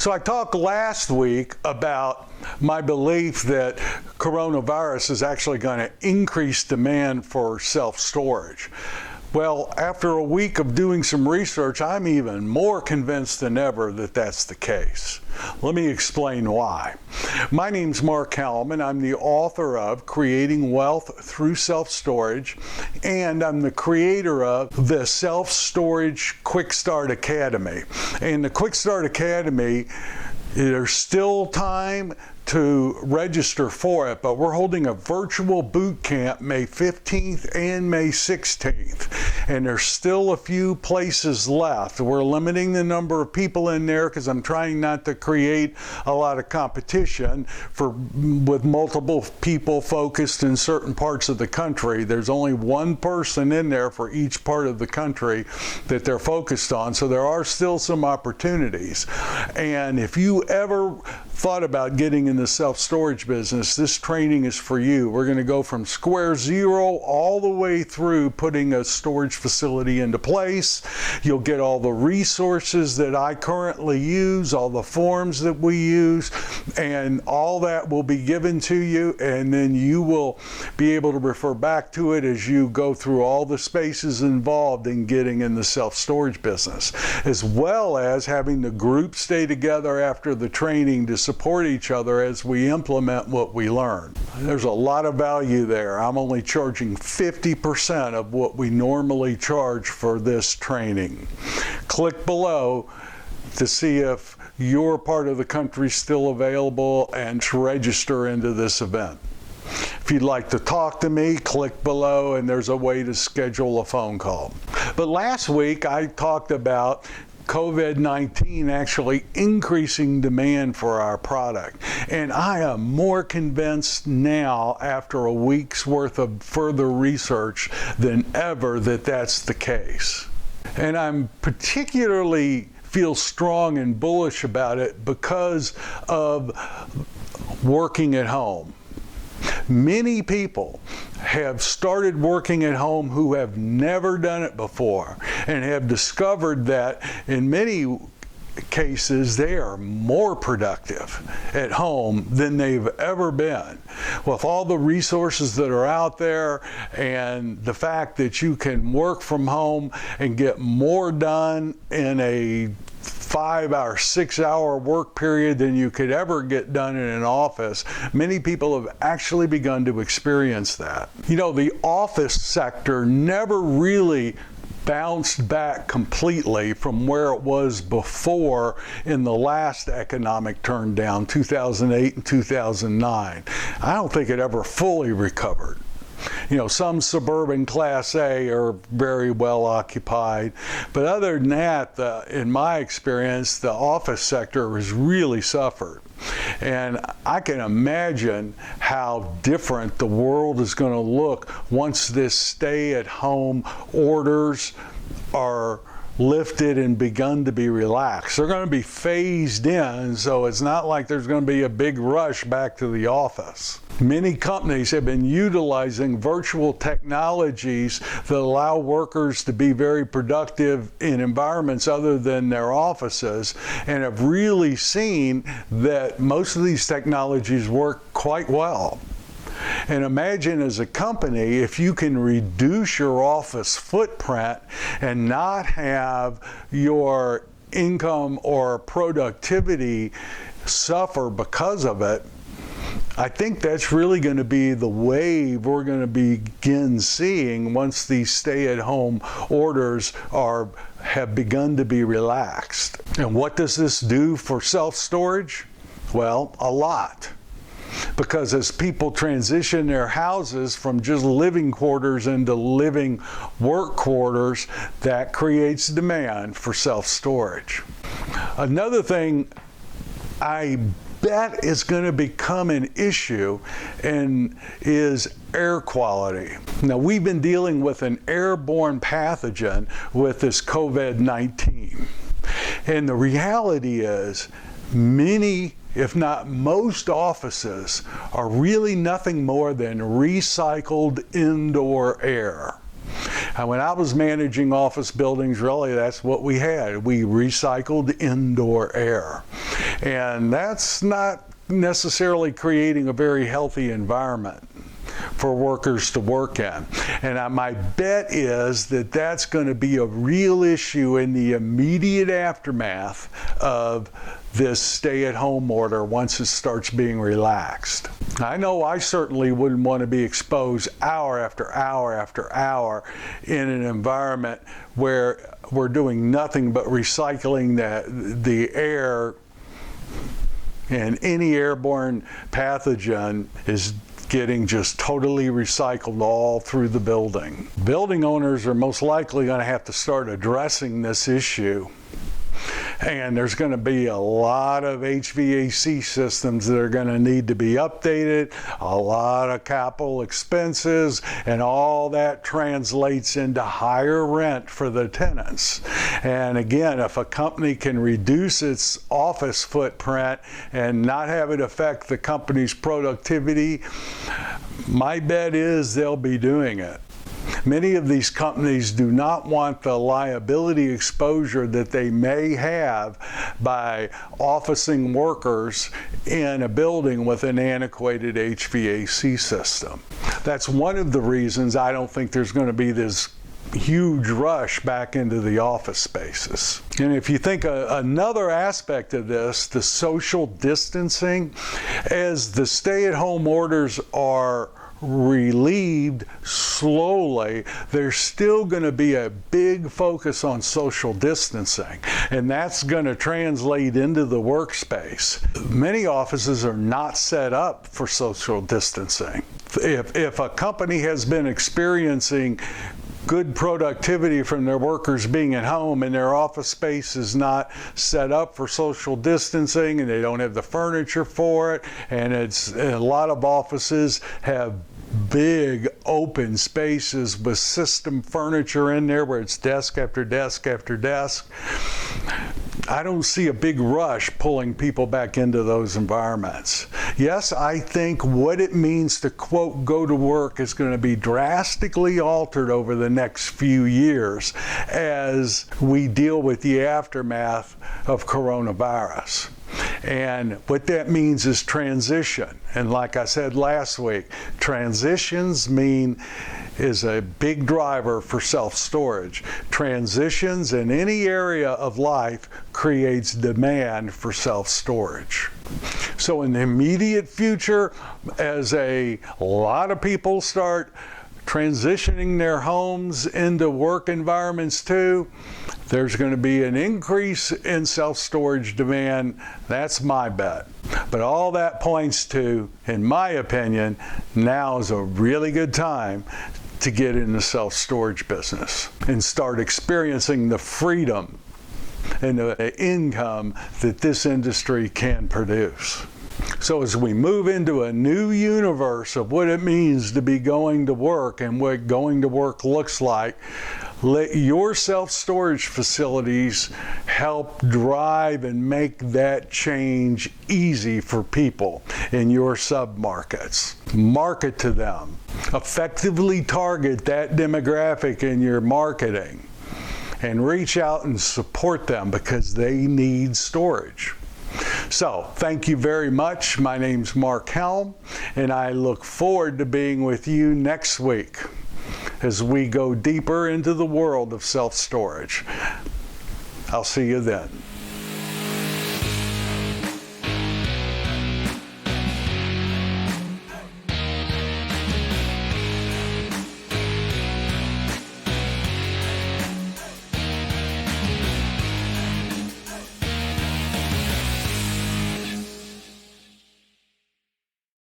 So I talked last week about my belief that coronavirus is actually going to increase demand for self-storage. Well, after a week of doing some research, I'm even more convinced than ever that that's the case. Let me explain why. My name's Mark Helm, and I'm the author of Creating Wealth Through Self-Storage, and I'm the creator of the Self-Storage QuickStart Academy. And the QuickStart Academy, there's still time to register for it, but we're holding a virtual boot camp May 15th and May 16th, and there's still a few places left. We're limiting the number of people in there because I'm trying not to create a lot of competition with multiple people focused in certain parts of the country. There's only one person in there for each part of the country that they're focused on, so there are still some opportunities. And if you ever thought about getting in the self-storage business, this training is for you. We're going to go from square zero all the way through putting a storage facility into place. You'll get all the resources that I currently use, all the forms that we use, and all that will be given to you, and then you will be able to refer back to it as you go through all the spaces involved in getting in the self-storage business, as well as having the group stay together after the training to support each other as we implement what we learn. There's a lot of value there. I'm only charging 50% of what we normally charge for this training. Click below to see if your part of the country is still available and to register into this event. If you'd like to talk to me, click below and there's a way to schedule a phone call. But last week I talked about COVID-19 actually increasing demand for our product. And I am more convinced now, after a week's worth of further research, than ever that that's the case. And I'm particularly feel strong and bullish about it because of working at home. Many people have started working at home who have never done it before and have discovered that in many cases they are more productive at home than they've ever been. With all the resources that are out there and the fact that you can work from home and get more done in a 5-hour, 6-hour work period than you could ever get done in an office, many people have actually begun to experience that. You know, the office sector never really bounced back completely from where it was before in the last economic turn down, 2008 and 2009. I don't think it ever fully recovered. You know, some suburban Class A are very well occupied, but other than that, in my experience, the office sector has really suffered. And I can imagine how different the world is going to look once this stay-at-home orders are lifted and begun to be relaxed. They're going to be phased in, so it's not like there's going to be a big rush back to the office. Many companies have been utilizing virtual technologies that allow workers to be very productive in environments other than their offices, and have really seen that most of these technologies work quite well. And imagine as a company, if you can reduce your office footprint and not have your income or productivity suffer because of it, I think that's really going to be the wave we're going to begin seeing once these stay-at-home orders have begun to be relaxed. And what does this do for self-storage? Well, a lot. Because as people transition their houses from just living quarters into living work quarters, that creates demand for self-storage. Another thing I bet is going to become an issue and is air quality. Now, we've been dealing with an airborne pathogen with this COVID-19. And the reality is many, if not most, offices are really nothing more than recycled indoor air. And when I was managing office buildings, really that's what we had. We recycled indoor air. And that's not necessarily creating a very healthy environment for workers to work in. And my bet is that that's going to be a real issue in the immediate aftermath of this stay-at-home order once it starts being relaxed. I know I certainly wouldn't want to be exposed hour after hour after hour in an environment where we're doing nothing but recycling the air, and any airborne pathogen is getting just totally recycled all through the building. Building owners are most likely going to have to start addressing this issue. And there's going to be a lot of HVAC systems that are going to need to be updated, a lot of capital expenses, and all that translates into higher rent for the tenants. And again, if a company can reduce its office footprint and not have it affect the company's productivity, my bet is they'll be doing it. Many of these companies do not want the liability exposure that they may have by officing workers in a building with an antiquated HVAC system. That's one of the reasons I don't think there's going to be this huge rush back into the office spaces. And if you think another aspect of this, the social distancing, as the stay-at-home orders are relieved slowly, there's still going to be a big focus on social distancing, and that's going to translate into the workspace. Many offices are not set up for social distancing. If a company has been experiencing good productivity from their workers being at home and their office space is not set up for social distancing and they don't have the furniture for it, and a lot of offices have big open spaces with system furniture in there where it's desk after desk after desk, I don't see a big rush pulling people back into those environments. Yes, I think what it means to, quote, go to work is going to be drastically altered over the next few years as we deal with the aftermath of coronavirus. And what that means is transition. And like I said last week, transitions is a big driver for self-storage. Transitions in any area of life creates demand for self-storage. So in the immediate future, as a lot of people start transitioning their homes into work environments too, there's going to be an increase in self-storage demand. That's my bet. But all that points to, in my opinion, now is a really good time to get in the self-storage business and start experiencing the freedom and the income that this industry can produce. So as we move into a new universe of what it means to be going to work and what going to work looks like, let your self-storage facilities help drive and make that change easy for people in your submarkets. Market to them. Effectively target that demographic in your marketing and reach out and support them because they need storage. So, thank you very much. My name's Mark Helm, and I look forward to being with you next week as we go deeper into the world of self-storage. I'll see you then.